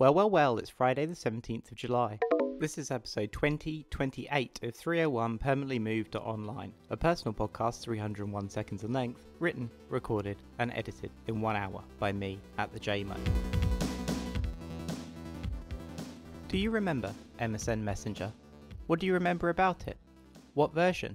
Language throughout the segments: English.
Well, it's Friday the 17th of July. This is episode 2028 of 301 Permanently Moved to Online, a personal podcast 301 seconds in length, written, recorded, and edited in 1 hour by me at the JMO. Do you remember MSN Messenger? What do you remember about it? What version?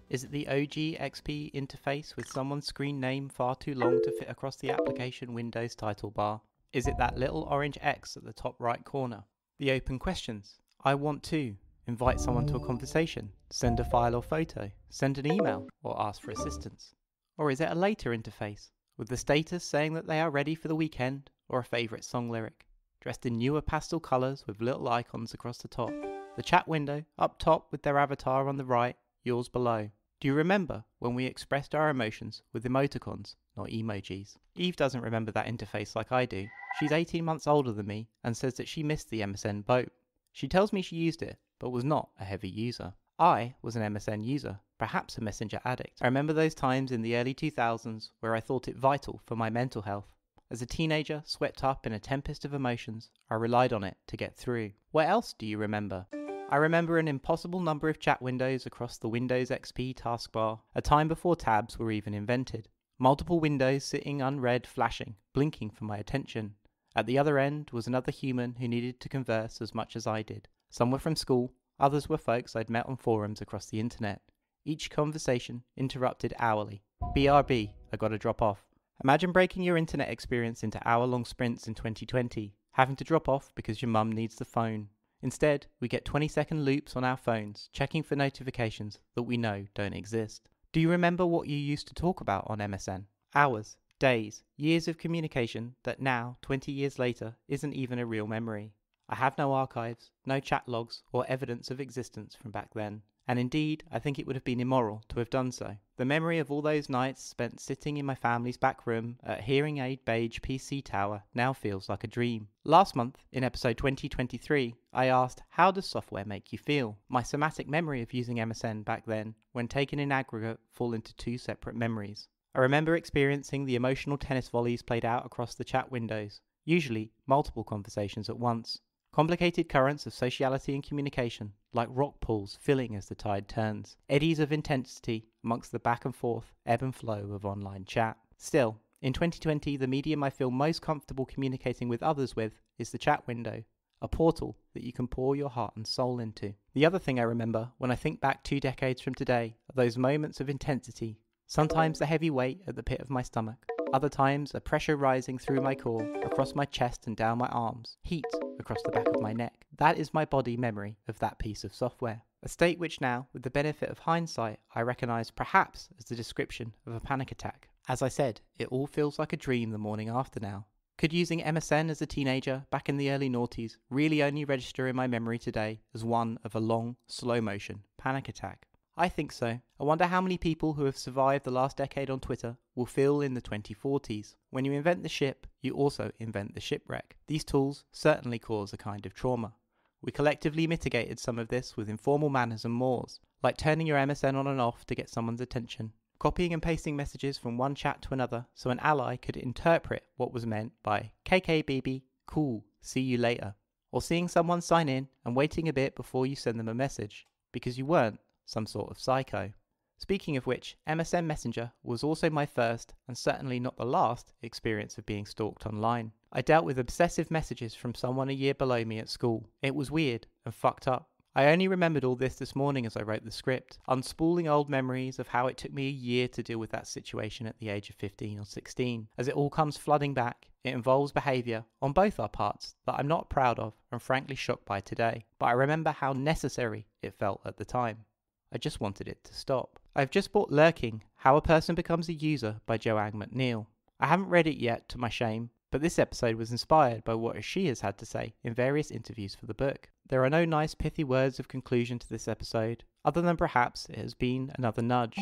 Is it the OG XP interface with someone's screen name far too long to fit across the application Windows title bar? Is it that little orange X at the top right corner? The open questions. I want to invite someone to a conversation, send a file or photo, send an email, or ask for assistance. Or is it a later interface, with the status saying that they are ready for the weekend, or a favourite song lyric, dressed in newer pastel colours with little icons across the top? The chat window, up top with their avatar on the right, yours below. Do you remember when we expressed our emotions with emoticons, not emojis? Eve doesn't remember that interface like I do. She's 18 months older than me and says that she missed the MSN boat. She tells me she used it, but was not a heavy user. I was an MSN user, perhaps a messenger addict. I remember those times in the early 2000s where I thought it vital for my mental health. As a teenager, swept up in a tempest of emotions, I relied on it to get through. What else do you remember? I remember an impossible number of chat windows across the Windows XP taskbar, a time before tabs were even invented. Multiple windows sitting unread, flashing, blinking for my attention. At the other end was another human who needed to converse as much as I did. Some were from school, others were folks I'd met on forums across the internet. Each conversation interrupted hourly. BRB, I gotta drop off. Imagine breaking your internet experience into hour-long sprints in 2020, having to drop off because your mum needs the phone. Instead, we get 20-second loops on our phones, checking for notifications that we know don't exist. Do you remember what you used to talk about on MSN? Hours, days, years of communication that now, 20 years later, isn't even a real memory. I have no archives, no chat logs, or evidence of existence from back then. And indeed, I think it would have been immoral to have done so. The memory of all those nights spent sitting in my family's back room at Hearing Aid Beige PC Tower now feels like a dream. Last month, in episode 2023, I asked, how does software make you feel? My somatic memory of using MSN back then, when taken in aggregate, fall into two separate memories. I remember experiencing the emotional tennis volleys played out across the chat windows, usually multiple conversations at once. Complicated currents of sociality and communication, like rock pools filling as the tide turns. Eddies of intensity amongst the back and forth, ebb and flow of online chat. Still, in 2020, the medium I feel most comfortable communicating with others with is the chat window, a portal that you can pour your heart and soul into. The other thing I remember when I think back 2 decades from today are those moments of intensity, sometimes a heavy weight at the pit of my stomach, other times a pressure rising through my core, across my chest and down my arms, heat across the back of my neck. That is my body memory of that piece of software. A state which now, with the benefit of hindsight, I recognise perhaps as the description of a panic attack. As I said, it all feels like a dream the morning after now. Could using MSN as a teenager back in the early noughties really only register in my memory today as one of a long, slow motion panic attack? I think so. I wonder how many people who have survived the last decade on Twitter will feel in the 2040s. When you invent the ship, you also invent the shipwreck. These tools certainly cause a kind of trauma. We collectively mitigated some of this with informal manners and mores, like turning your MSN on and off to get someone's attention, copying and pasting messages from one chat to another so an ally could interpret what was meant by KKBB, cool, see you later, or seeing someone sign in and waiting a bit before you send them a message, because you weren't some sort of psycho. Speaking of which, MSN Messenger was also my first, and certainly not the last, experience of being stalked online. I dealt with obsessive messages from someone a year below me at school. It was weird and fucked up. I only remembered all this morning as I wrote the script, unspooling old memories of how it took me a year to deal with that situation at the age of 15 or 16. As it all comes flooding back, it involves behaviour on both our parts that I'm not proud of and frankly shocked by today. But I remember how necessary it felt at the time. I just wanted it to stop. I've just bought Lurking, How a Person Becomes a User by Joanne McNeill. I haven't read it yet, to my shame, but this episode was inspired by what she has had to say in various interviews for the book. There are no nice pithy words of conclusion to this episode, other than perhaps it has been another nudge.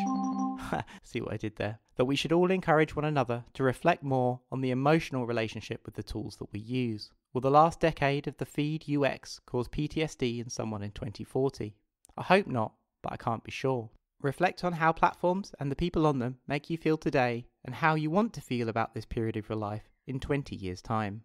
See what I did there? That we should all encourage one another to reflect more on the emotional relationship with the tools that we use. Will the last decade of the feed UX cause PTSD in someone in 2040? I hope not, but I can't be sure. Reflect on how platforms and the people on them make you feel today and how you want to feel about this period of your life in 20 years' time.